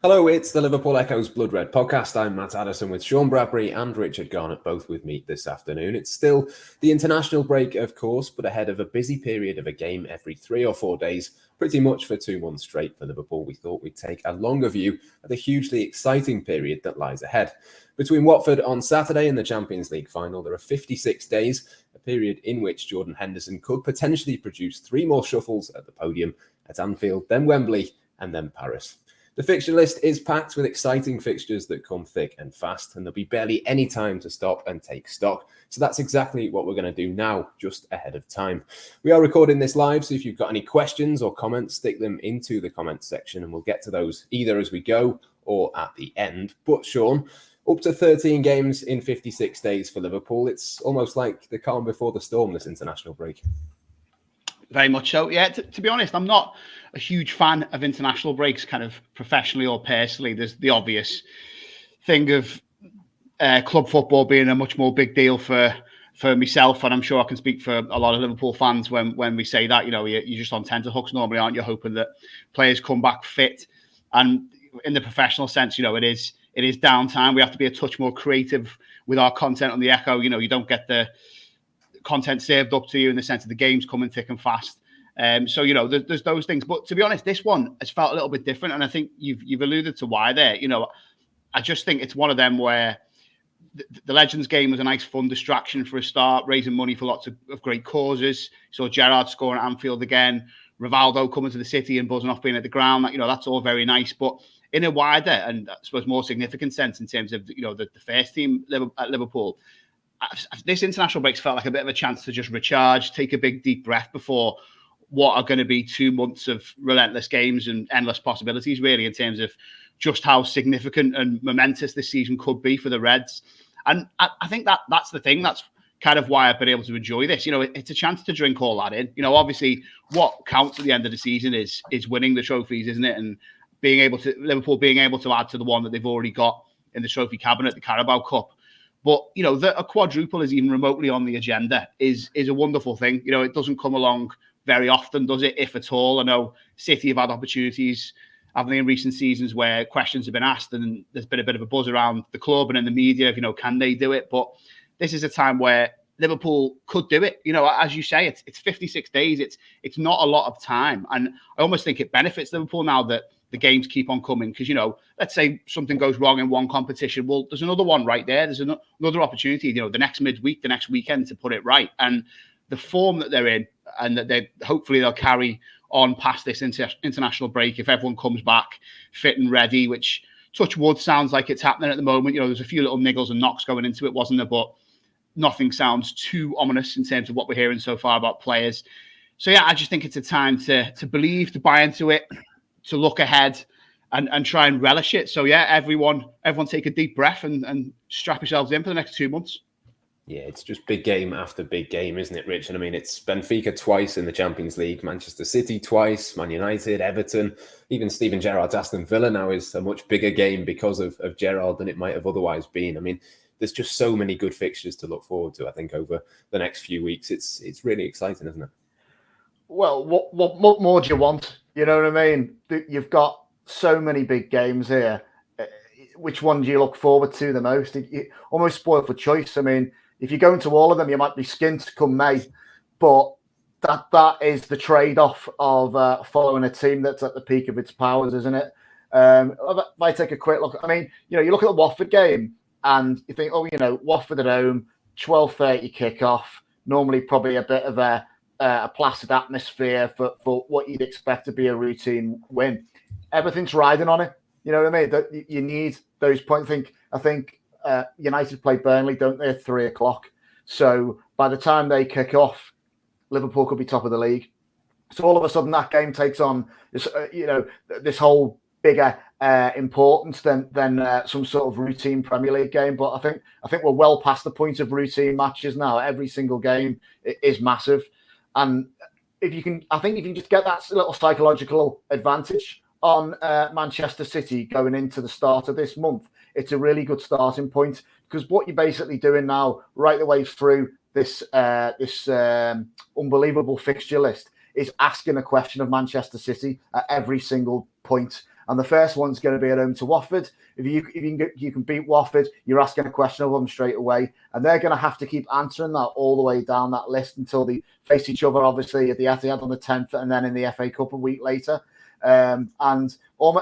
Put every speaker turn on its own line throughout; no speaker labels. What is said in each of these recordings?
Hello, it's the Liverpool Echoes Blood Red podcast. I'm Matt Addison with Sean Bradbury and Richard Garnett, both with me this afternoon. It's still the international break, of course, but ahead of a busy period of a game every 3 or 4 days, pretty much for 2 months straight for Liverpool, we thought we'd take a longer view of the hugely exciting period that lies ahead. Between Watford on Saturday and the Champions League final, there are 56 days, a period in which Jordan Henderson could potentially produce 3 more shuffles at the podium at Anfield, then Wembley, and then Paris. The fixture list is packed with exciting fixtures that come thick and fast, and there'll be barely any time to stop and take stock. So that's exactly what we're going to do now, just ahead of time. We are recording this live, so if you've got any questions or comments, stick them into the comments section, and we'll get to those either as we go or at the end. But Sean, up to 13 games in 56 days for Liverpool. It's almost like the calm before the storm, this international break.
Very much so. Yeah, to be honest, I'm not a huge fan of international breaks, kind of professionally or personally. There's the obvious thing of club football being a much more big deal for myself, and I'm sure I can speak for a lot of Liverpool fans when we say that. You know, you're just on tenterhooks normally, aren't you? Hoping that players come back fit. And in the professional sense, you know, it is downtime. We have to be a touch more creative with our content on the Echo. You know, you don't get the content served up to you in the sense of the game's coming thick and fast. So, you know, there's those things. But to be honest, this one has felt a little bit different. And I think you've alluded to why there. You know, I just think it's one of them where the Legends game was a nice, fun distraction for a start, raising money for lots of great causes. So Gerrard scoring at Anfield again, Rivaldo coming to the city and buzzing off being at the ground. You know, that's all very nice. But in a wider and I suppose more significant sense in terms of, you know, the first team at Liverpool, this international break's felt like a bit of a chance to just recharge, take a big deep breath before what are going to be 2 months of relentless games and endless possibilities, really, in terms of just how significant and momentous this season could be for the Reds. And I think that's the thing. That's kind of why I've been able to enjoy this. You know, it's a chance to drink all that in. You know, obviously, what counts at the end of the season is winning the trophies, isn't it? And Liverpool being able to add to the one that they've already got in the trophy cabinet, the Carabao Cup. But, you know, a quadruple is even remotely on the agenda is a wonderful thing. You know, it doesn't come along very often, does it, if at all? I know City have had opportunities, haven't they, in recent seasons where questions have been asked and there's been a bit of a buzz around the club and in the media of, you know, can they do it? But this is a time where Liverpool could do it. You know, as you say, it's 56 days. It's not a lot of time. And I almost think it benefits Liverpool now that the games keep on coming because, you know, let's say something goes wrong in one competition. Well, there's another one right there. There's another opportunity, you know, the next midweek, the next weekend to put it right. And the form that they're in and that they'll carry on past this international break if everyone comes back fit and ready, which touch wood sounds like it's happening at the moment. You know, there's a few little niggles and knocks going into it, wasn't there? But nothing sounds too ominous in terms of what we're hearing so far about players. So, yeah, I just think it's a time to believe, to buy into it, to look ahead and try and relish it. So, yeah, everyone take a deep breath and strap yourselves in for the next 2 months.
Yeah, it's just big game after big game, isn't it, Rich? And I mean, it's Benfica twice in the Champions League, Manchester City twice, Man United, Everton, even Steven Gerrard's Aston Villa now is a much bigger game because of Gerrard than it might have otherwise been. I mean, there's just so many good fixtures to look forward to, I think, over the next few weeks. It's really exciting, isn't it?
Well, what more do you want? You know what I mean? You've got so many big games here. Which one do you look forward to the most? You almost spoiled for choice. I mean, if you go into all of them, you might be skint come May. But that is the trade-off of following a team that's at the peak of its powers, isn't it? If I take a quick look, I mean, you know, you look at the Watford game and you think, oh, you know, Watford at home, 12:30 kickoff, normally probably a bit of a placid atmosphere for what you'd expect to be a routine win. Everything's riding on it. You know what I mean? That you need those points. I think United play Burnley, don't they, at 3:00? So by the time they kick off, Liverpool could be top of the league. So all of a sudden that game takes on this, this whole bigger importance than some sort of routine Premier League game. But I think we're well past the point of routine matches now. Every single game is massive, and if you can just get that little psychological advantage on Manchester City going into the start of this month, it's a really good starting point, because what you're basically doing now, right the way through this unbelievable fixture list, is asking a question of Manchester City at every single point. and the first one's going to be at home to Watford. If you can beat Watford, you're asking a question of them straight away, and they're going to have to keep answering that all the way down that list until they face each other, obviously at the Etihad on the 10th, and then in the FA Cup a week later. And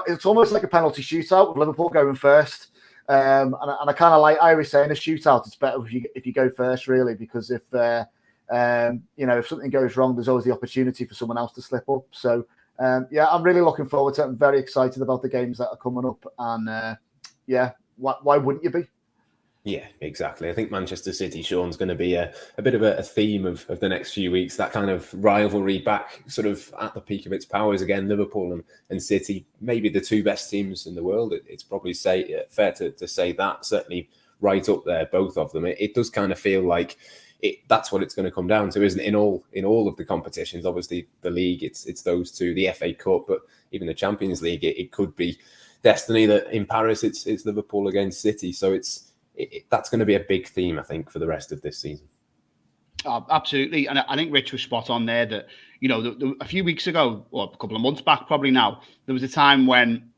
it's almost like a penalty shootout with Liverpool going first. And I kind of like, I always say in a shootout, it's better if you go first, really, because if if something goes wrong, there's always the opportunity for someone else to slip up. So I'm really looking forward to it. I'm very excited about the games that are coming up, and why wouldn't you be?
Yeah, exactly. I think Manchester City, Sean's going to be a bit of a theme of the next few weeks. That kind of rivalry back sort of at the peak of its powers again. Liverpool and City, maybe the two best teams in the world. It's probably fair to say that. Certainly right up there, both of them. It does kind of feel like that's what it's going to come down to, isn't it? In all of the competitions, obviously the league, it's those two, the FA Cup, but even the Champions League, it could be destiny that in Paris it's Liverpool against City. So that's going to be a big theme, I think, for the rest of this season.
Absolutely. And I think Rich was spot on there that, a few weeks ago, or a couple of months back probably now, there was a time when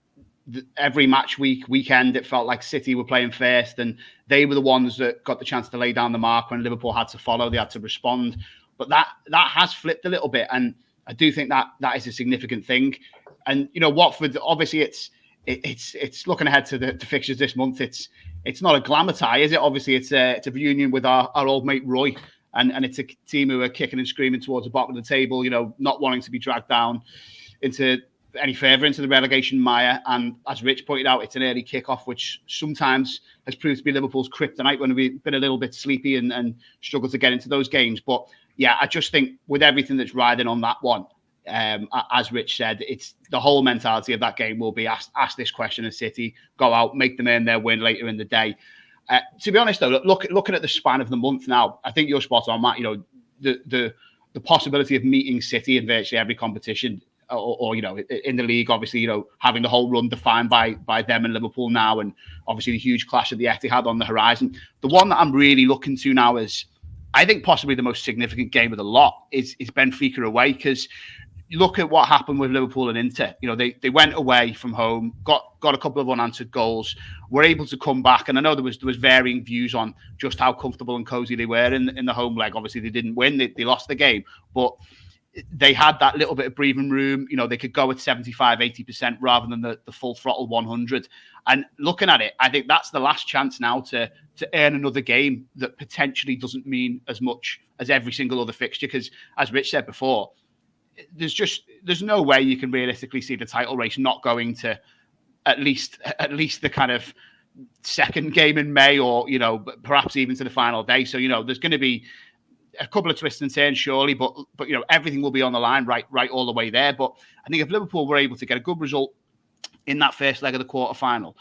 every weekend, it felt like City were playing first and they were the ones that got the chance to lay down the mark when Liverpool had to follow, they had to respond. But that has flipped a little bit. And I do think that is a significant thing. And, Watford, obviously it's looking ahead to the fixtures this month. It's not a glamour tie, is it? Obviously, it's a reunion with our old mate Roy, and it's a team who are kicking and screaming towards the bottom of the table, not wanting to be dragged down any further into the relegation mire. And as Rich pointed out, it's an early kickoff, which sometimes has proved to be Liverpool's kryptonite when we've been a little bit sleepy and struggled to get into those games. But yeah, I just think with everything that's riding on that one, as Rich said, it's the whole mentality of that game will be ask this question of City, go out, make them earn their win later in the day. To be honest, though, looking at the span of the month now, I think you're spot on, Matt. The possibility of meeting City in virtually every competition, or in the league, obviously, having the whole run defined by them and Liverpool now, and obviously the huge clash at the Etihad on the horizon. The one that I'm really looking to now is, I think, possibly the most significant game of the lot is Benfica away, because you look at what happened with Liverpool and Inter. They went away from home, got a couple of unanswered goals, were able to come back. And I know there was varying views on just how comfortable and cozy they were in the home leg. Obviously, they didn't win; they lost the game, but they had that little bit of breathing room. They could go at 75, 80% rather than the full throttle 100. And looking at it, I think that's the last chance now to earn another game that potentially doesn't mean as much as every single other fixture. Because as Rich said before, there's no way you can realistically see the title race not going to at least the kind of second game in May, or perhaps even to the final day. So there's going to be a couple of twists and turns surely, but everything will be on the line right all the way there. But I think if Liverpool were able to get a good result in that first leg of the quarterfinal,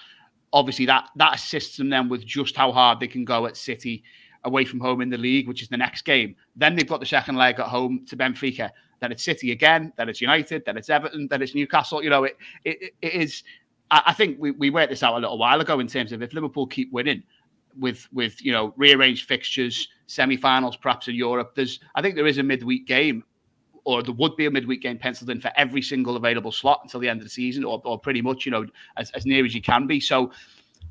obviously that assists them then with just how hard they can go at City away from home in the league, which is the next game. Then they've got the second leg at home to Benfica. Then it's City again. Then it's United. Then it's Everton. Then it's Newcastle. It is. I think we worked this out a little while ago in terms of if Liverpool keep winning with rearranged fixtures, semi-finals perhaps in Europe. I think there is a midweek game, or there would be a midweek game penciled in for every single available slot until the end of the season, or pretty much as near as you can be. So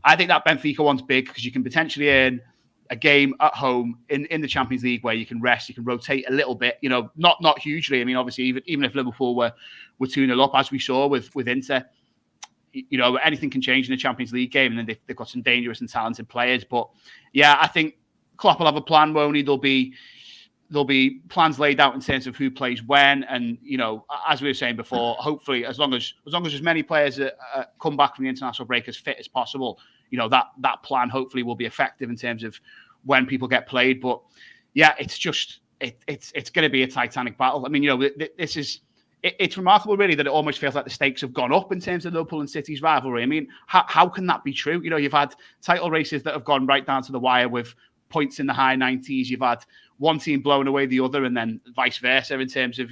I think that Benfica one's big because you can potentially earn a game at home in the Champions League where you can rest, you can rotate a little bit, not hugely. I mean, obviously, even if Liverpool were 2-0 up, as we saw with Inter, anything can change in a Champions League game, and then they've got some dangerous and talented players. But yeah, I think Klopp will have a plan, won't he? There'll be plans laid out in terms of who plays when, and as we were saying before, hopefully as long as as many players come back from the international break as fit as possible, that plan hopefully will be effective in terms of when people get played. But yeah, it's just it's going to be a titanic battle. I mean, this is. It's remarkable, really, that it almost feels like the stakes have gone up in terms of Liverpool and City's rivalry. I mean, how can that be true? You've had title races that have gone right down to the wire with points in the high 90s. You've had one team blowing away the other, and then vice versa in terms of,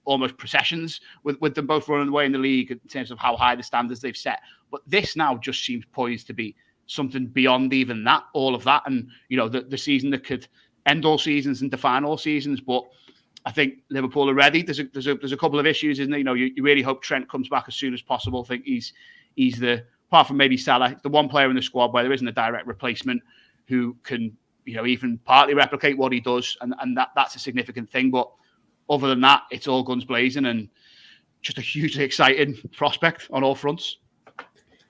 almost processions with them both running away in the league in terms of how high the standards they've set. But this now just seems poised to be something beyond even that, all of that. And, the season that could end all seasons and define all seasons. But I think Liverpool are ready. There's a couple of issues, isn't there? You know, you really hope Trent comes back as soon as possible. I think he's the, apart from maybe Salah, the one player in the squad where there isn't a direct replacement who can, you know, even partly replicate what he does, and that's a significant thing. But other than that, it's all guns blazing and just a hugely exciting prospect on all fronts.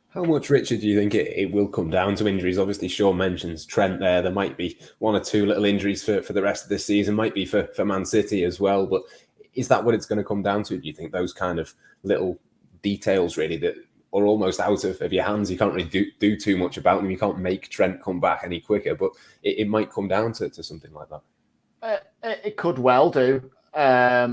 How much, Richard, do you think it will come down to injuries? Obviously, Sean mentions Trent there. There might be one or two little injuries for the rest of this season, might be for Man City as well. But is that what it's going to come down to? Do you think those kind of little details really that are almost out of your hands, you can't really do too much about them? You can't make Trent come back any quicker, but it might come down to something like that.
It could well do. I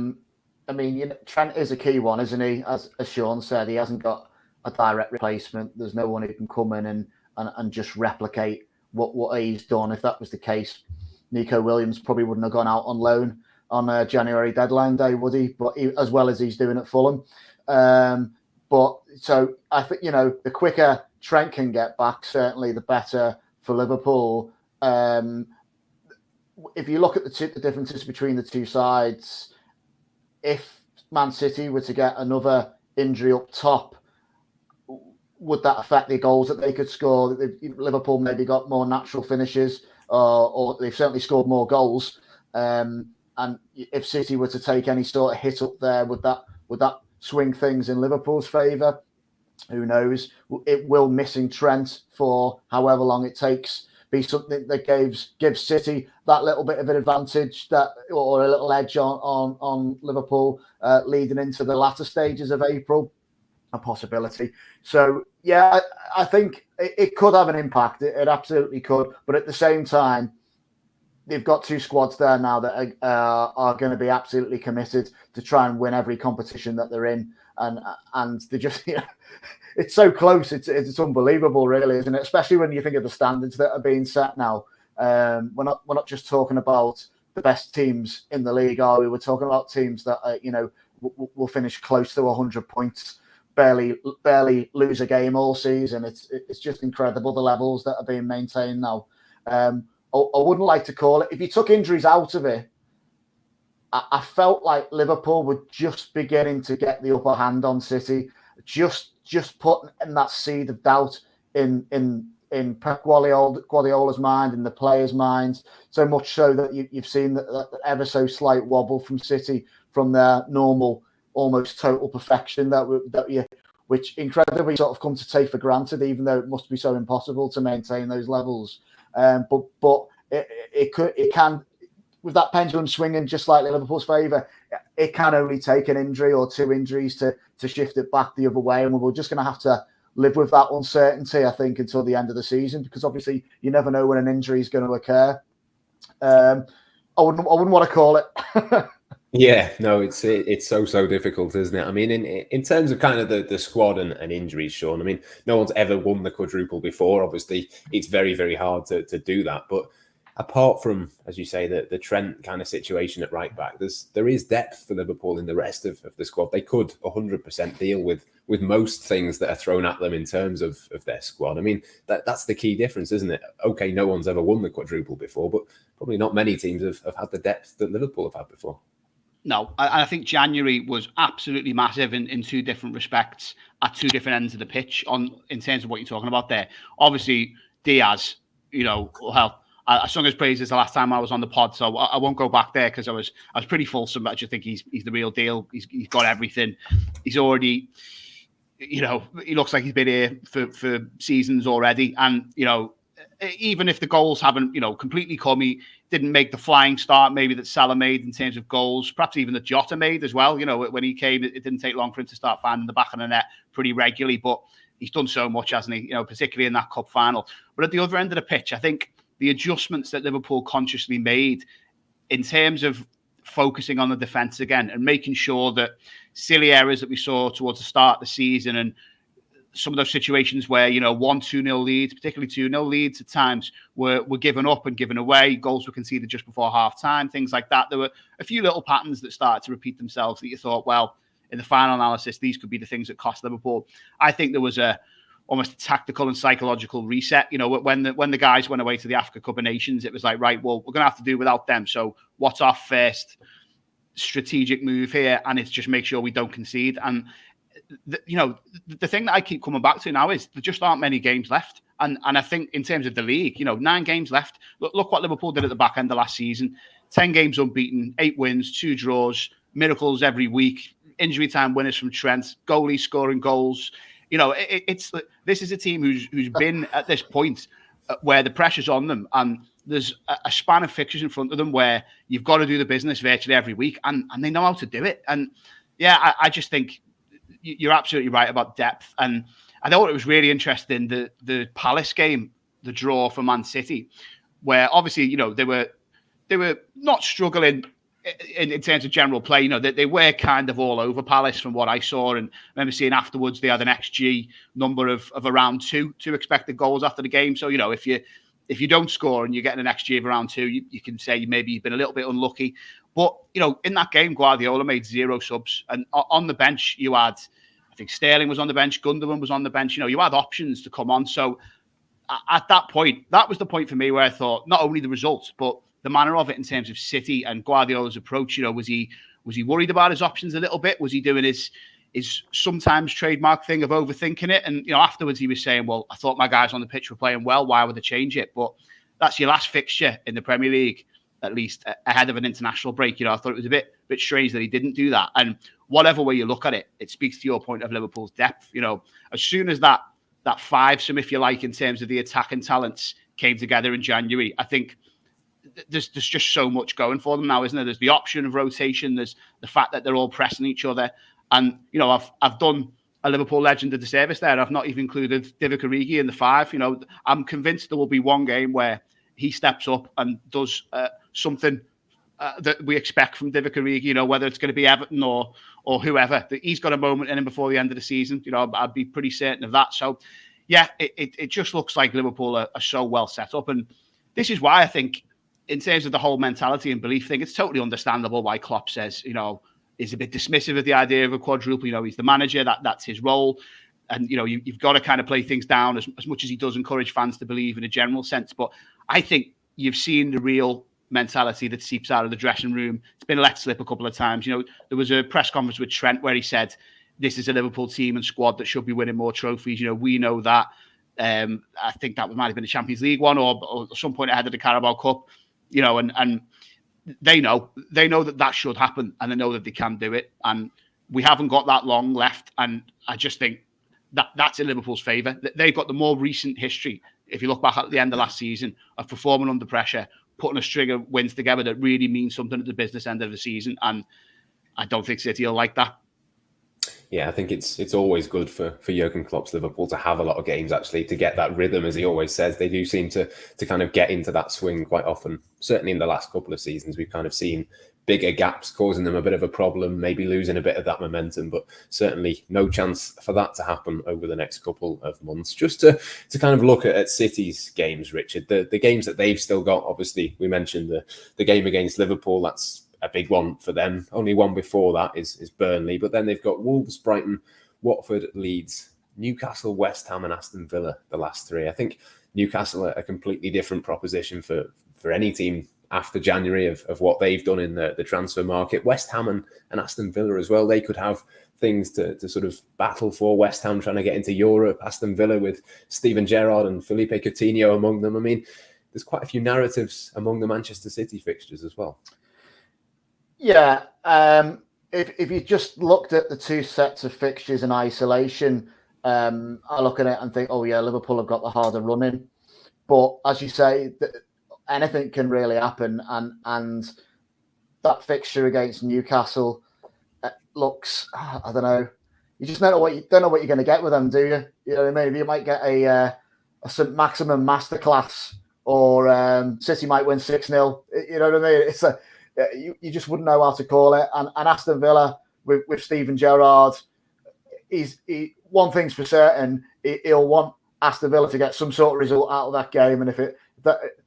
mean, you know, Trent is a key one, isn't he? As Sean said, he hasn't got a direct replacement. There's no one who can come in and just replicate what he's done. If that was the case, Nico Williams probably wouldn't have gone out on loan on January deadline day, would he? But as well as he's doing at Fulham. But so I think, you know, the quicker Trent can get back, certainly the better for Liverpool. If you look at the differences between the two sides, if Man City were to get another injury up top, would that affect the goals that they could score? Liverpool maybe got more natural finishes, or they've certainly scored more goals. And if City were to take any sort of hit up there, would that swing things in Liverpool's favour? Who knows? It will missing Trent for however long it takes be something that gives City that little bit of an advantage, or a little edge on Liverpool leading into the latter stages of April. A possibility. So yeah, I think it could have an impact. It absolutely could. But at the same time, they've got two squads there now that are going to be absolutely committed to try and win every competition that they're in, and they just, you know, it's so close. It's unbelievable, really, isn't it? Especially when you think of the standards that are being set now. We're not just talking about the best teams in the league, are we? We're talking about teams that you know, will finish close to 100 points. Barely lose a game all season. It's just incredible the levels that are being maintained now. I wouldn't like to call it. If you took injuries out of it, I felt like Liverpool were just beginning to get the upper hand on City. Just putting in that seed of doubt in Pep Guardiola's mind, in the players' minds, so much so that you've seen that ever so slight wobble from City from their normal, almost total perfection which incredibly sort of come to take for granted, even though it must be so impossible to maintain those levels. But it can, with that pendulum swinging just slightly in Liverpool's favour, it can only take an injury or two injuries to shift it back the other way, and we're just going to have to live with that uncertainty, I think, until the end of the season, because obviously you never know when an injury is going to occur. I wouldn't want to call it.
Yeah, no, it's so difficult, isn't it? I mean, in terms of kind of the squad and injuries, Sean, I mean, no one's ever won the quadruple before. Obviously, it's very, very hard to do that. But apart from, as you say, the Trent kind of situation at right back, there is depth for Liverpool in the rest of the squad. They could 100% deal with most things that are thrown at them in terms of their squad. I mean, that's the key difference, isn't it? Okay, no one's ever won the quadruple before, but probably not many teams have had the depth that Liverpool have had before.
No, I think January was absolutely massive in two different respects at two different ends of the pitch in terms of what you're talking about there. Obviously, Diaz, you know, well, I sung his praises the last time I was on the pod, so I won't go back there because I was pretty fulsome. But I just think he's the real deal. He's got everything. He's already, you know, he looks like he's been here for seasons already. And, you know, even if the goals haven't, you know, completely come, he didn't make the flying start maybe that Salah made in terms of goals, perhaps even that Jota made as well. You know, when he came, it didn't take long for him to start finding the back of the net pretty regularly, but he's done so much, hasn't he? You know, particularly in that cup final. But at the other end of the pitch, I think the adjustments that Liverpool consciously made in terms of focusing on the defence again and making sure that silly errors that we saw towards the start of the season and some of those situations where, you know, 1-2-0 leads, particularly 2-0 leads at times, were given up and given away. Goals were conceded just before half-time, things like that. There were a few little patterns that started to repeat themselves that you thought, well, in the final analysis, these could be the things that cost Liverpool. I think there was almost a tactical and psychological reset. You know, when the guys went away to the Africa Cup of Nations, it was like, right, well, we're going to have to do without them. So what's our first strategic move here, and it's just make sure we don't concede. And the thing that I keep coming back to now is there just aren't many games left. And I think in terms of the league, 9 games left. Look what Liverpool did at the back end of last season. 10 games unbeaten, 8 wins, 2 draws, miracles every week, injury time winners from Trent, goalies scoring goals. This is a team who's been at this point where the pressure's on them, and there's a span of fixtures in front of them where you've got to do the business virtually every week, and they know how to do it. And yeah, I just think you're absolutely right about depth. And I thought it was really interesting, the Palace game, the draw for Man City, where obviously, they were not struggling in terms of general play. They were kind of all over Palace from what I saw. And I remember seeing afterwards they had an XG number of around 2 expected goals after the game. So, if you don't score and you're getting an XG of around 2, you can say maybe you've been a little bit unlucky. But, in that game, Guardiola made 0 subs. And on the bench, you had, I think Sterling was on the bench, Gundogan was on the bench. You had options to come on. So at that point, that was the point for me where I thought not only the results, but the manner of it in terms of City and Guardiola's approach. Was he worried about his options a little bit? Was he doing his sometimes trademark thing of overthinking it? And afterwards he was saying, "Well, I thought my guys on the pitch were playing well. Why would they change it?" But that's your last fixture in the Premier League, at least ahead of an international break. I thought it was a bit strange that he didn't do that. And whatever way you look at it, it speaks to your point of Liverpool's depth. As soon as that fivesome, if you like, in terms of the attacking talents came together in January, I think there's just so much going for them now, isn't there? There's the option of rotation. There's the fact that they're all pressing each other. And, I've done a Liverpool legend a disservice there. I've not even included Divock Origi in the 5. I'm convinced there will be one game where he steps up and does something that we expect from Divock Origi, whether it's going to be Everton or whoever. He's got a moment in him before the end of the season. I'd be pretty certain of that. So, yeah, it just looks like Liverpool are so well set up. And this is why I think, in terms of the whole mentality and belief thing, it's totally understandable why Klopp says, is a bit dismissive of the idea of a quadruple. He's the manager, that's his role. And, you've got to kind of play things down as much as he does encourage fans to believe in a general sense. But I think you've seen the real mentality that seeps out of the dressing room. It's been let slip a couple of times. There was a press conference with Trent where he said, this is a Liverpool team and squad that should be winning more trophies. We know that. I think that might have been a Champions League one or some point ahead of the Carabao Cup. And they know that should happen, and they know that they can do it. And we haven't got that long left. And I just think that's in Liverpool's favour. They've got the more recent history, if you look back at the end of last season, of performing under pressure, putting a string of wins together that really means something at the business end of the season. And I don't think City will like that.
Yeah, I think it's always good for Jurgen Klopp's Liverpool to have a lot of games, actually, to get that rhythm, as he always says. They do seem to kind of get into that swing quite often. Certainly in the last couple of seasons, we've kind of seen bigger gaps causing them a bit of a problem, maybe losing a bit of that momentum, but certainly no chance for that to happen over the next couple of months. Just to kind of look at City's games, Richard, the games that they've still got, obviously, we mentioned the game against Liverpool, that's a big one for them. Only one before that is Burnley, but then they've got Wolves, Brighton, Watford, Leeds, Newcastle, West Ham and Aston Villa, the last 3. I think Newcastle are a completely different proposition for any team after January of what they've done in the transfer market. West Ham and Aston Villa as well, they could have things to sort of battle for. West Ham trying to get into Europe, Aston Villa with Steven Gerrard and Felipe Coutinho among them. I mean, there's quite a few narratives among the Manchester City fixtures as well.
Yeah, if you just looked at the 2 sets of fixtures in isolation, I look at it and think, oh yeah, Liverpool have got the harder running. But as you say, anything can really happen, and that fixture against Newcastle looks, I don't know. You just don't know what you're going to get with them, do you? You know what I mean? You might get a St. Maximum masterclass, or City might win 6-0. You know what I mean? It's you just wouldn't know how to call it. And Aston Villa with Steven Gerrard, one thing's for certain, he'll want Aston Villa to get some sort of result out of that game, and if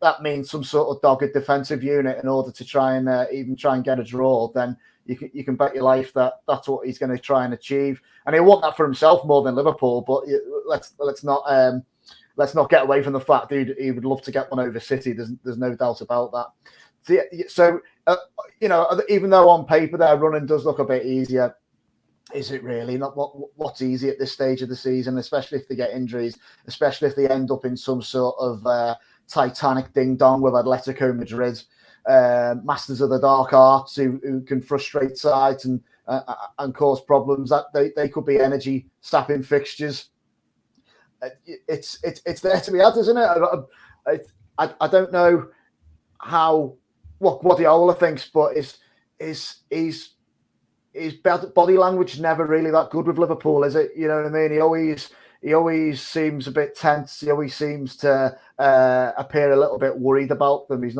that means some sort of dogged defensive unit in order to try and even try and get a draw, then you can bet your life that that's what he's going to try and achieve, and he'll want that for himself more than Liverpool. But let's not get away from the fact he would love to get one over City. There's no doubt about that. So even though on paper their running does look a bit easier, is it really? Not what's easy at this stage of the season, especially if they get injuries, especially if they end up in some sort of Titanic ding-dong with Atletico Madrid, masters of the dark arts who can frustrate sides and cause problems. That they could be energy sapping fixtures. It's there to be had, isn't it? I don't know what Guardiola thinks, but his body language never really that good with Liverpool, is it? You know what I mean? He always seems a bit tense. He always seems to appear a little bit worried about them. He's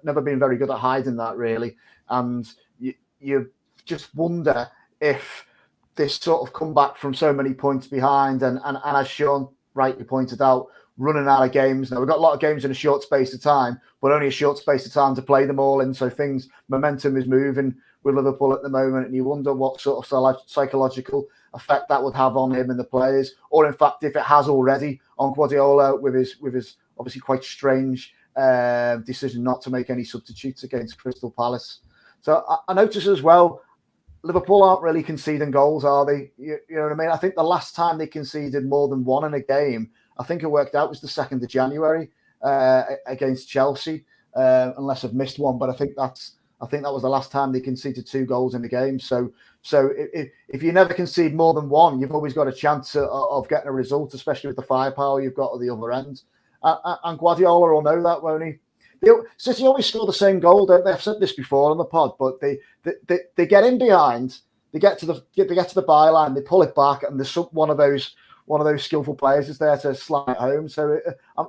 never been very good at hiding that, really. And you just wonder if this sort of comeback from so many points behind and as Sean rightly pointed out, running out of games. Now, we've got a lot of games in a short space of time, but only a short space of time to play them all in. So momentum is moving with Liverpool at the moment, and you wonder what sort of psychological effect that would have on him and the players, or in fact, if it has already on Guardiola with his obviously quite strange decision not to make any substitutes against Crystal Palace. So I notice as well, Liverpool aren't really conceding goals, are they? You know what I mean? I think the last time they conceded more than one in a game, I think it worked out, was the 2nd of January against Chelsea, unless I've missed one. But I think that was the last time they conceded 2 goals in the game. So if you never concede more than one, you've always got a chance of getting a result, especially with the firepower you've got at the other end. And Guardiola will know that, won't he? City always score the same goal, don't they? I've said this before on the pod, but they get in behind, they get to the byline, they pull it back, and there's one of those skillful players is there to slam it home. So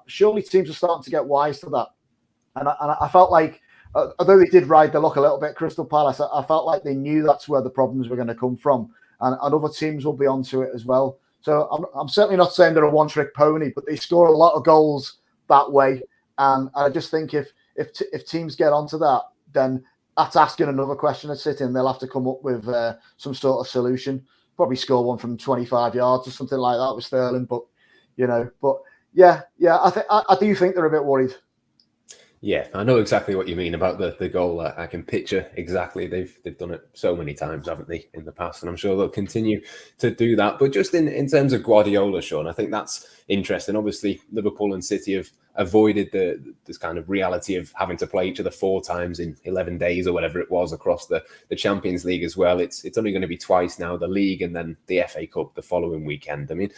surely teams are starting to get wise to that. And I felt like, although they did ride the luck a little bit, Crystal Palace, I felt like they knew that's where the problems were going to come from, and other teams will be onto it as well. So I'm certainly not saying they're a one-trick pony, but they score a lot of goals that way. And I just think if teams get onto that, then that's asking another question at City, and they'll have to come up with some sort of solution. Probably score one from 25 yards or something like that with Sterling. But I do think they're a bit worried.
Yeah, I know exactly what you mean about the goal. I can picture exactly. They've done it so many times, haven't they, in the past? And I'm sure they'll continue to do that. But just in terms of Guardiola, Sean, I think that's interesting. Obviously, Liverpool and City have avoided this kind of reality of having to play each other 4 times in 11 days or whatever it was across the Champions League as well. It's only going to be twice now, the league and then the FA Cup the following weekend. I mean,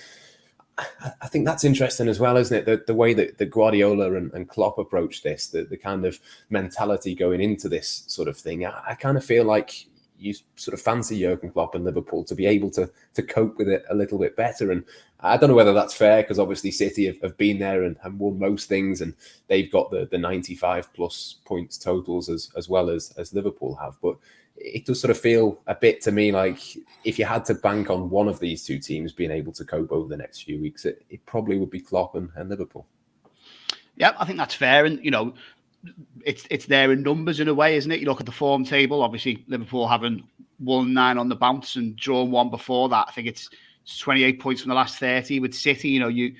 I think that's interesting as well, isn't it? The way that the Guardiola and Klopp approach this, the kind of mentality going into this sort of thing. I kind of feel like you sort of fancy Jurgen Klopp and Liverpool to be able to cope with it a little bit better. And I don't know whether that's fair, because obviously City have been there and won most things, and they've got the 95 plus points totals as well as Liverpool have. But it does sort of feel a bit to me like if you had to bank on one of these two teams being able to cope over the next few weeks, it probably would be Klopp and Liverpool.
Yeah, I think that's fair. And, it's there in numbers in a way, isn't it? You look at the form table, obviously Liverpool having won 9 on the bounce and drawn 1 before that. I think it's 28 points from the last 30 with City. You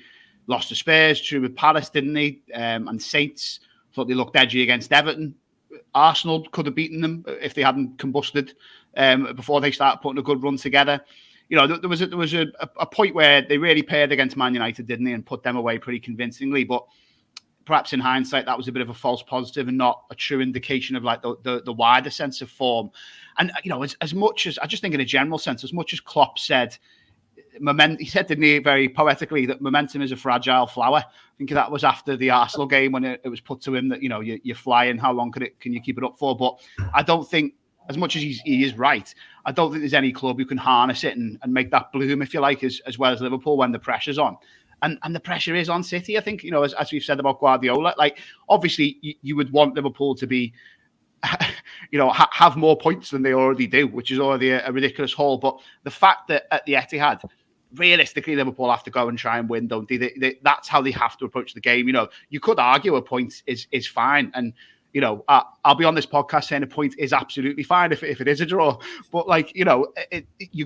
lost to Spurs, true with Palace, didn't they? And Saints, thought they looked edgy against Everton. Arsenal could have beaten them if they hadn't combusted before they started putting a good run together. There was a point where they really paired against Man United, didn't they, and put them away pretty convincingly. But perhaps in hindsight, that was a bit of a false positive and not a true indication of like the wider sense of form. And as much as I just think in a general sense, as much as Klopp said, he said, didn't he, very poetically, that momentum is a fragile flower. I think that was after the Arsenal game when it was put to him that you're flying. How long can you keep it up for? But I don't think, as much as he is right, I don't think there's any club who can harness it and make that bloom, if you like, as well as Liverpool when the pressure's on. And the pressure is on City. I think, as we've said about Guardiola, like obviously you would want Liverpool to be, have more points than they already do, which is already a ridiculous haul. But the fact that at the Etihad, realistically, Liverpool have to go and try and win, don't they? That's how they have to approach the game. You could argue a point is fine. And, I'll be on this podcast saying a point is absolutely fine if it is a draw. But you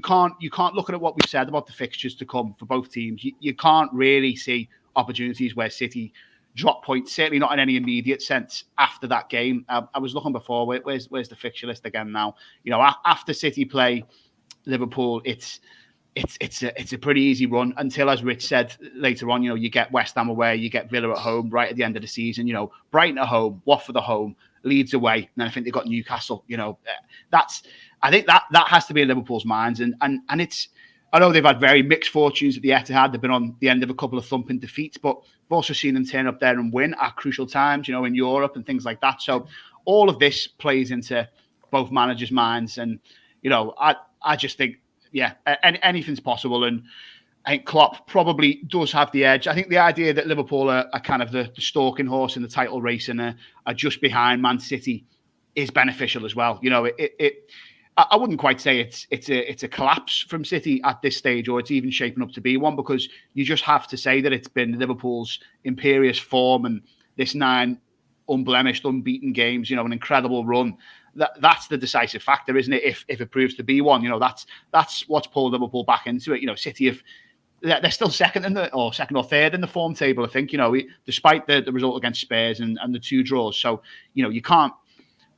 can't look at what we've said about the fixtures to come for both teams. You can't really see opportunities where City drop points, certainly not in any immediate sense after that game. I was looking before, where's the fixture list again now? After City play Liverpool, it's a pretty easy run until, as Rich said later on, you get West Ham away, you get Villa at home right at the end of the season, Brighton at home, Watford at home, Leeds away, and then I think they've got Newcastle. I think that has to be in Liverpool's minds, and it's. I know they've had very mixed fortunes at the Etihad. They've been on the end of a couple of thumping defeats, but we've also seen them turn up there and win at crucial times, in Europe and things like that. So all of this plays into both managers' minds, and I just think, anything's possible. And I think Klopp probably does have the edge. I think the idea that Liverpool are kind of the stalking horse in the title race and are just behind Man City is beneficial as well. I wouldn't quite say it's a collapse from City at this stage, or it's even shaping up to be one, because you just have to say that it's been Liverpool's imperious form and this 9 unblemished, unbeaten games, an incredible run. That's the decisive factor, isn't it? If it proves to be one, that's what's pulled Liverpool back into it. City they're still second or third in the form table, I think. Despite the result against Spurs and the 2 draws. So you can't.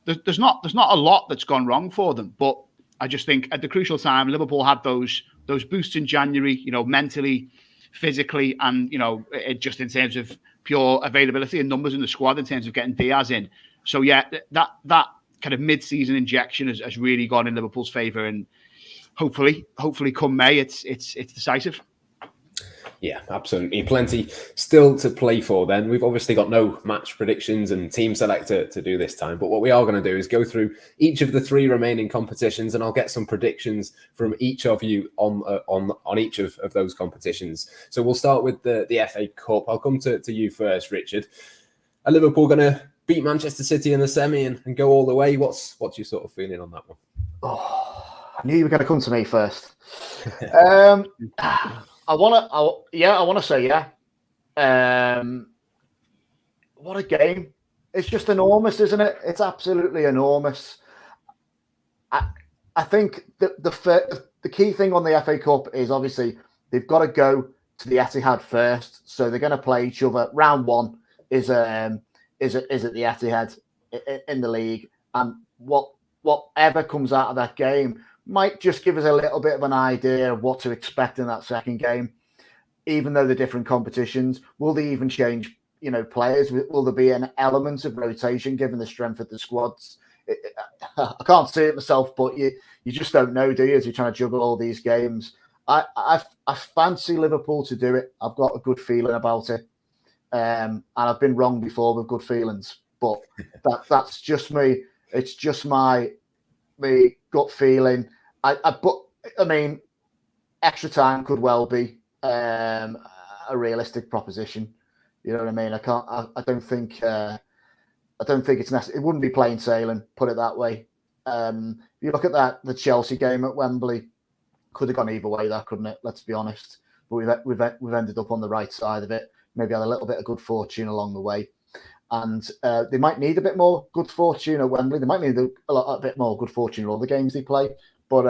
There's not a lot that's gone wrong for them, but I just think at the crucial time, Liverpool had those boosts in January, mentally, physically, and just in terms of pure availability and numbers in the squad, in terms of getting Diaz in. So that kind of mid-season injection has really gone in Liverpool's favour, and hopefully come May, it's decisive.
Yeah, absolutely. Plenty still to play for then. We've obviously got no match predictions and team selector to do this time, but what we are going to do is go through each of the 3 remaining competitions, and I'll get some predictions from each of you on each of those competitions. So we'll start with the FA Cup. I'll come to you first, Richard. Are Liverpool going to beat Manchester City in the semi and go all the way? What's your sort of feeling on that one?
Oh, I knew you were going to come to me first. I want to say yeah. What a game. It's just enormous, isn't it? It's absolutely enormous. I think the key thing on the FA Cup is obviously they've got to go to the Etihad first. So they're going to play each other. Round 1 is at the Etihad in the league. And whatever comes out of that game might just give us a little bit of an idea of what to expect in that second game. Even though they're different competitions, will they even change, players? Will there be an element of rotation given the strength of the squads? I can't see it myself, but you just don't know, do you, as you're trying to juggle all these games? I fancy Liverpool to do it. I've got a good feeling about it. And I've been wrong before with good feelings, but that's just me. It's just my gut feeling. Extra time could well be a realistic proposition. You know what I mean? I don't think it's necessary. It wouldn't be plain sailing, put it that way. If you look at the Chelsea game at Wembley, could have gone either way, that couldn't it? Let's be honest. But we've ended up on the right side of it. Maybe had a little bit of good fortune along the way. And they might need a bit more good fortune at Wembley. They might need a bit more good fortune in all the games they play. But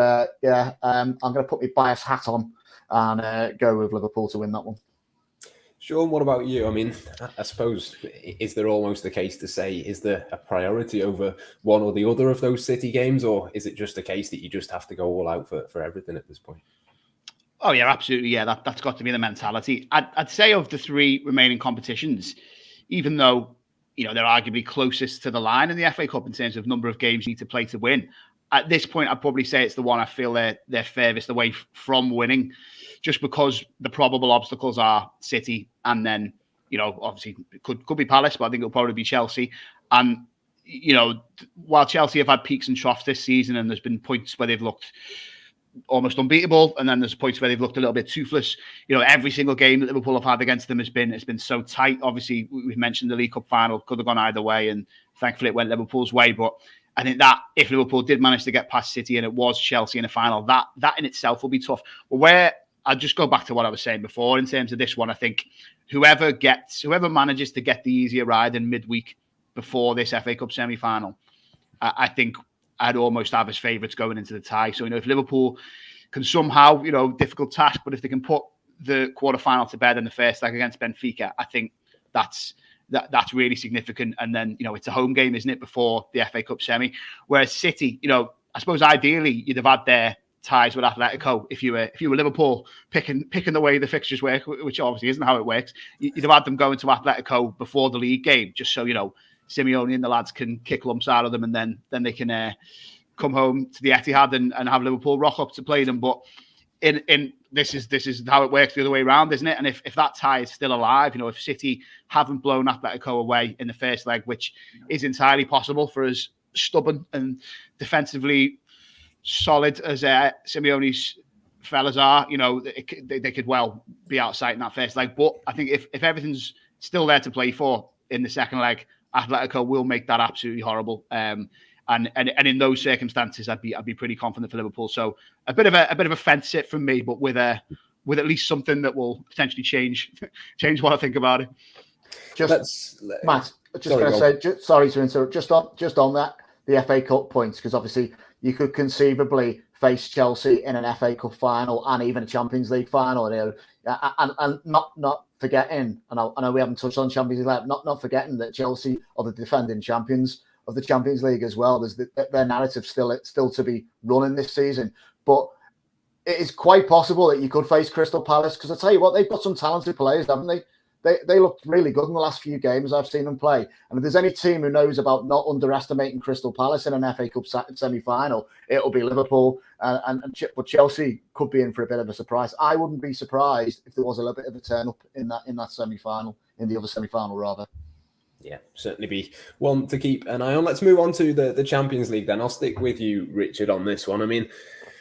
I'm going to put my bias hat on and go with Liverpool to win that one.
Sean, what about you? I mean, I suppose, is there almost the case to say, is there a priority over one or the other of those City games, or is it just a case that you just have to go all out for everything at this point?
Oh, yeah, absolutely. Yeah, that's got to be the mentality. I'd say of the 3 remaining competitions, even though, they're arguably closest to the line in the FA Cup in terms of number of games you need to play to win, at this point, I'd probably say it's the one I feel they're furthest away from winning, just because the probable obstacles are City, and then, obviously it could be Palace, but I think it'll probably be Chelsea. And, while Chelsea have had peaks and troughs this season, and there's been points where they've looked almost unbeatable, and then there's points where they've looked a little bit toothless. Every single game that Liverpool have had against them has been so tight. Obviously, we've mentioned the League Cup final could have gone either way, and thankfully it went Liverpool's way. But I think that if Liverpool did manage to get past City and it was Chelsea in the final, that in itself will be tough. But where I'll just go back to what I was saying before in terms of this one, I think whoever manages to get the easier ride in midweek before this FA Cup semi-final, I think I'd almost have as favourites going into the tie. So, if Liverpool can somehow, difficult task, but if they can put the quarter-final to bed in the first leg against Benfica, I think that's that's really significant. And then, it's a home game, isn't it, before the FA Cup semi? Whereas City, I suppose ideally you'd have had their ties with Atletico if you were Liverpool picking the way the fixtures work, which obviously isn't how it works. You'd have had them going to Atletico before the league game, just so Simeone and the lads can kick lumps out of them, and then they can come home to the Etihad and have Liverpool rock up to play them. But in this is how it works the other way around, isn't it? And if that tie is still alive, if City haven't blown Atletico away in the first leg, which is entirely possible for as stubborn and defensively solid as Simeone's fellas are, they could well be out of sight in that first leg. But I think if everything's still there to play for in the second leg, Atletico will make that absolutely horrible. And in those circumstances, I'd be pretty confident for Liverpool. So a bit of a fence sit from me, but with at least something that will potentially change what I think about it.
Matt, sorry to interrupt. Just on that, the FA Cup points, because obviously you could conceivably face Chelsea in an FA Cup final and even a Champions League final, and not forgetting, and I know we haven't touched on Champions League, not forgetting that Chelsea are the defending champions of the Champions League as well. There's their narrative still to be running this season, but it is quite possible that you could face Crystal Palace, because I tell you what, they've got some talented players, haven't they? They looked really good in the last few games I've seen them play. And if there's any team who knows about not underestimating Crystal Palace in an FA Cup semi-final, it'll be Liverpool. But Chelsea could be in for a bit of a surprise. I wouldn't be surprised if there was a little bit of a turn-up in that semi-final, in the other semi-final rather.
Yeah, certainly be one to keep an eye on. Let's move on to the Champions League then. I'll stick with you, Richard, on this one. I mean,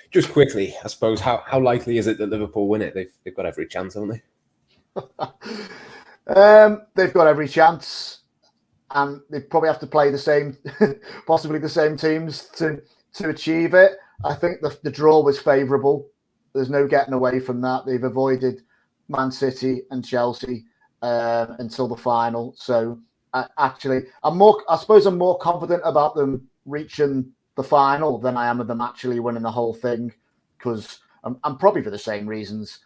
just quickly, I suppose, how likely is it that Liverpool win it? They've got every chance, haven't they?
They've got every chance, and they probably have to play possibly the same teams to achieve it. I think the draw was favourable. There's no getting away from that. They've avoided Man City and Chelsea until the final. So I suppose I'm more confident about them reaching the final than I am of them actually winning the whole thing, because I'm probably for the same reasons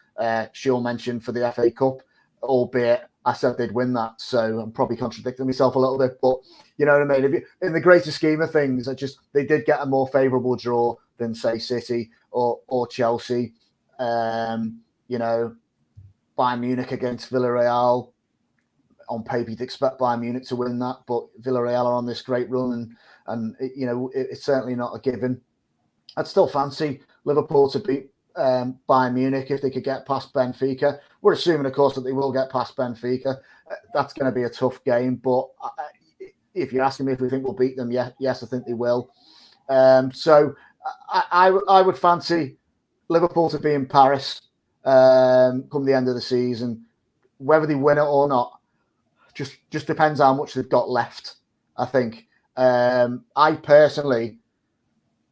Sean mentioned for the FA Cup, albeit I said they'd win that, so I'm probably contradicting myself a little bit. But you know what I mean? In the greater scheme of things, they did get a more favourable draw than, say, City or Chelsea. Bayern Munich against Villarreal. On paper, you'd expect Bayern Munich to win that, but Villarreal are on this great run, and it's certainly not a given. I'd still fancy Liverpool to beat Bayern Munich if they could get past Benfica. We're assuming, of course, that they will get past Benfica. That's going to be a tough game, but if you're asking me if we think we'll beat them, yes, I think they will. So I would fancy Liverpool to be in Paris come the end of the season. Whether they win it or not, just depends how much they've got left, I think. I personally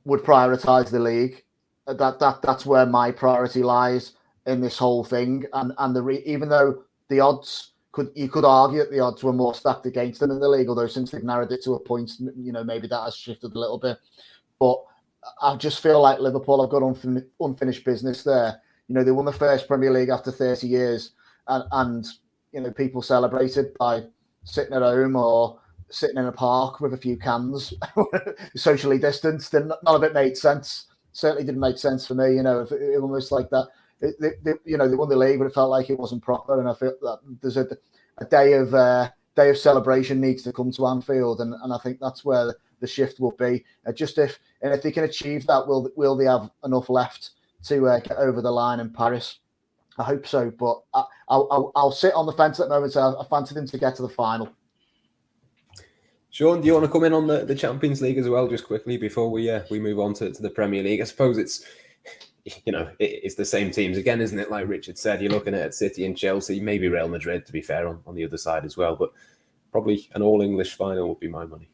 would prioritise the league. That's where my priority lies in this whole thing. And even though the odds you could argue that the odds were more stacked against them in the league, although since they've narrowed it to a point, maybe that has shifted a little bit. But I just feel like Liverpool have got unfinished business there. They won the first Premier League after 30 years, and people celebrated by sitting at home or sitting in a park with a few cans, socially distanced, and none of it made sense. Certainly didn't make sense for me. It almost like that. They won the league, but it felt like it wasn't proper. And I feel that there's a day of celebration needs to come to Anfield, and I think that's where the shift will be. If they can achieve that, will they have enough left to get over the line in Paris? I hope so, but I'll sit on the fence at the moment. So I fancy them to get to the final.
Sean, do you want to come in on the Champions League as well, just quickly before we move on to the Premier League? I suppose it's the same teams again, isn't it? Like Richard said, you're looking at City and Chelsea, maybe Real Madrid, to be fair, on the other side as well. But probably an all-English final would be my money.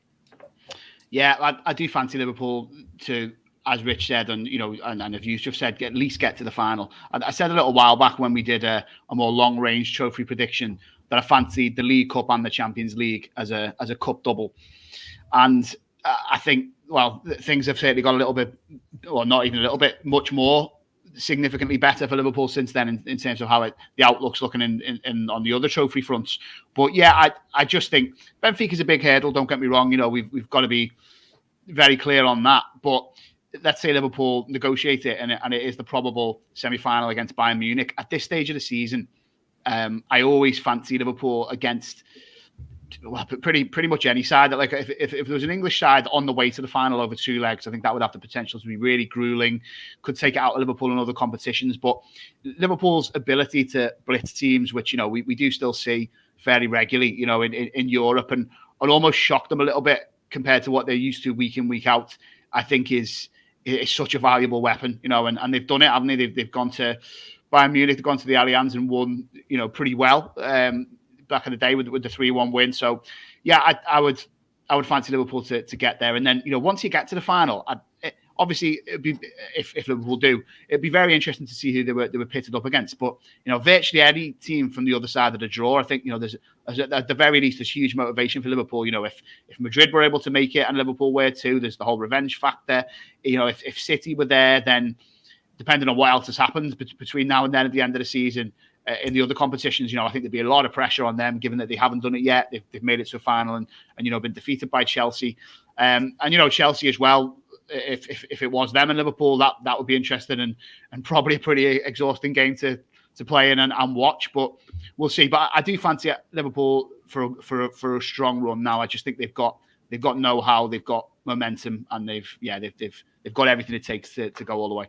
Yeah, I do fancy Liverpool to, as Rich said, and as you just said, at least get to the final. I said a little while back when we did a more long-range trophy prediction that I fancied the League Cup and the Champions League as a cup double. And I think, things have certainly got a little bit, or not even a little bit, much more significantly better for Liverpool since then in terms of how the outlook's looking in on the other trophy fronts. But yeah, I just think Benfica's a big hurdle. Don't get me wrong. We've got to be very clear on that. But let's say Liverpool negotiate it, and it is the probable semi-final against Bayern Munich. At this stage of the season, I always fancy Liverpool against pretty much any side. Like if there was an English side on the way to the final over 2 legs, I think that would have the potential to be really grueling. Could take it out of Liverpool in other competitions. But Liverpool's ability to blitz teams, which we do still see fairly regularly, in Europe, and almost shock them a little bit compared to what they're used to week in, week out, I think is such a valuable weapon, and they've done it, haven't they? They've gone to Bayern Munich, they've gone to the Allianz and won, pretty well back in the day with the 3-1 win. So, yeah, I would fancy Liverpool to get there. And then, once you get to the final, obviously, it'd be, if Liverpool do, it'd be very interesting to see who they were pitted up against. But virtually any team from the other side of the draw, I think there's at the very least there's huge motivation for Liverpool. If Madrid were able to make it and Liverpool were too, there's the whole revenge factor. If City were there, then depending on what else has happened between now and then at the end of the season. In the other competitions, I think there'd be a lot of pressure on them, given that they haven't done it yet. They've made it to a final and been defeated by Chelsea, and Chelsea as well. If it was them and Liverpool, that would be interesting and probably a pretty exhausting game to play in and watch. But we'll see. But I do fancy Liverpool for a strong run now. I just think they've got know-how, they've got momentum, and they've got everything it takes to go all the way.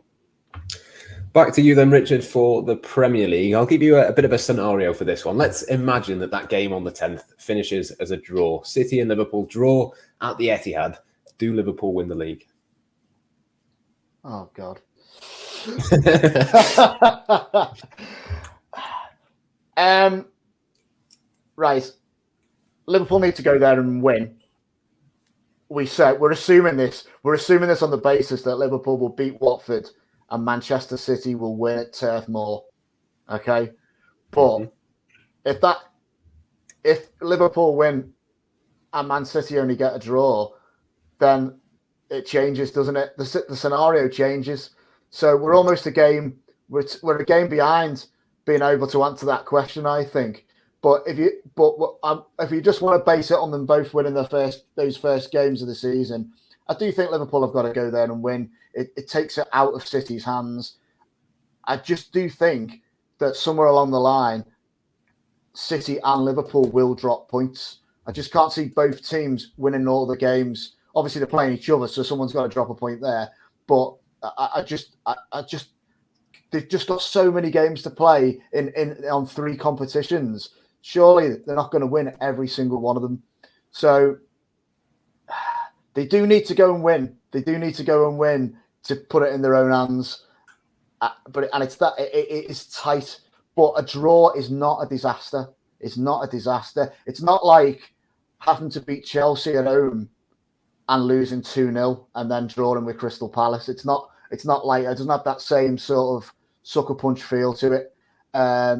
Back to you then, Richard, for the Premier League. I'll give you a bit of a scenario for this one. Let's imagine that game on the 10th finishes as a draw. City and Liverpool draw at the Etihad. Do Liverpool win the league?
Oh, God. Right. Liverpool need to go there and win. We're assuming this. We're assuming this on the basis that Liverpool will beat Watford and Manchester City will win at Turf Moor. Okay? But if Liverpool win and Man City only get a draw, then it changes, doesn't it? The scenario changes. So we're almost a game. We're a game behind being able to answer that question, I think. But if you just want to base it on them both winning those first games of the season, I do think Liverpool have got to go there and win. It takes it out of City's hands. I just do think that somewhere along the line, City and Liverpool will drop points. I just can't see both teams winning all the games. Obviously, they're playing each other, so someone's got to drop a point there. But they've just got so many games to play on 3 competitions. Surely they're not going to win every single one of them. So they do need to go and win. They do need to go and win to put it in their own hands. It is tight. But a draw is not a disaster. It's not a disaster. It's not like having to beat Chelsea at home and losing 2-0 and then drawing with Crystal Palace. It's not like it doesn't have that same sort of sucker punch feel to it.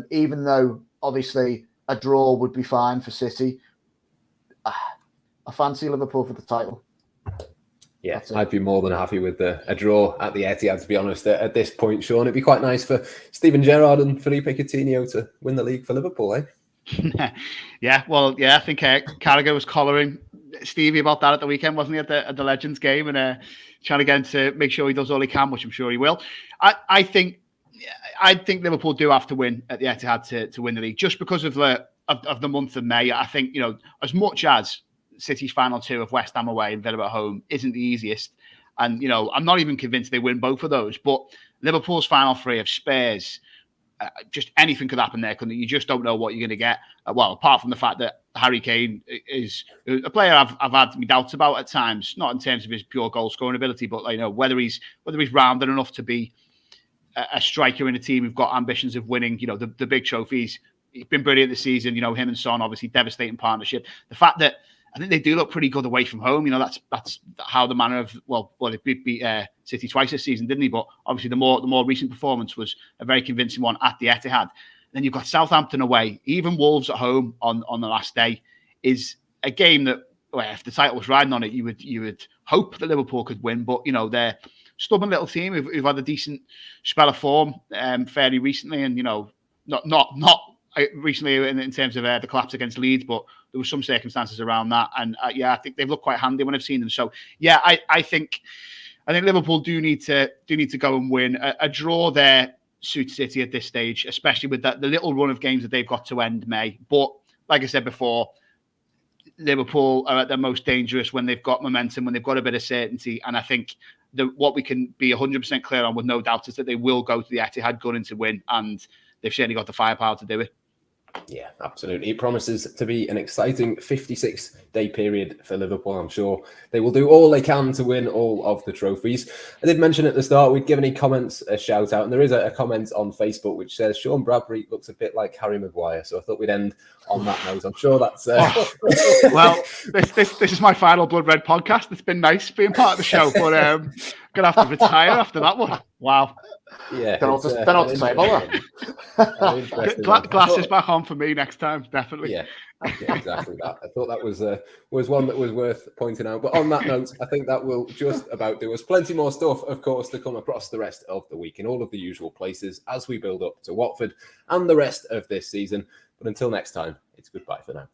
Even though obviously a draw would be fine for City. I fancy Liverpool for the title.
Yeah, I'd be more than happy with a draw at the Etihad, to be honest, at this point, Sean. It'd be quite nice for Steven Gerrard and Felipe Coutinho to win the league for Liverpool, eh?
Yeah, well, yeah, I think Carragher was collaring Stevie about that at the weekend, wasn't he, at the Legends game, and trying to get him to make sure he does all he can, which I'm sure he will. I think Liverpool do have to win at the Etihad to win the league, just because of the month of May. I think, as much as City's final 2 of West Ham away and Villa at home isn't the easiest, and I'm not even convinced they win both of those, but Liverpool's final 3 of Spurs, just anything could happen there, couldn't it? You just don't know what you're going to get. Well, apart from the fact that Harry Kane is a player I've had my doubts about at times, not in terms of his pure goal scoring ability, but whether he's rounded enough to be a striker in a team who've got ambitions of winning, the big trophies. He's been brilliant this season. Him and Son, obviously devastating partnership. The fact that I think they do look pretty good away from home. That's how the manner of they beat City twice this season, didn't he? But obviously the more recent performance was a very convincing one at the Etihad. Then you've got Southampton away, even Wolves at home on the last day is a game that, if the title was riding on it, you would hope that Liverpool could win. But they're stubborn little team who've had a decent spell of form fairly recently, and not recently in terms of the collapse against Leeds, but there were some circumstances around that, and I think they've looked quite handy when I've seen them. So yeah, I think Liverpool do need to go and win. A draw there suits City at this stage, especially with the little run of games that they've got to end May. But like I said before, Liverpool are at their most dangerous when they've got momentum, when they've got a bit of certainty. And I think what we can be 100% clear on with no doubt is that they will go to the Etihad gunning to win, and they've certainly got the firepower to do it.
Yeah, absolutely. It promises to be an exciting 56-day period for Liverpool. I'm sure they will do all they can to win all of the trophies. I did mention at the start, we'd give any comments a shout out, and there is a comment on Facebook which says Sean Bradbury looks a bit like Harry Maguire. So I thought we'd end on that note. I'm sure that's...
Well, this is my final Blood Red podcast. It's been nice being part of the show, but I'm going to have to retire after that one. Wow.
Yeah,
don't have to say about
that. Glasses back on for me next time, definitely.
Yeah, exactly that. I thought that was one that was worth pointing out. But on that note, I think that will just about do us. Plenty more stuff, of course, to come across the rest of the week in all of the usual places as we build up to Watford and the rest of this season. But until next time, it's goodbye for now.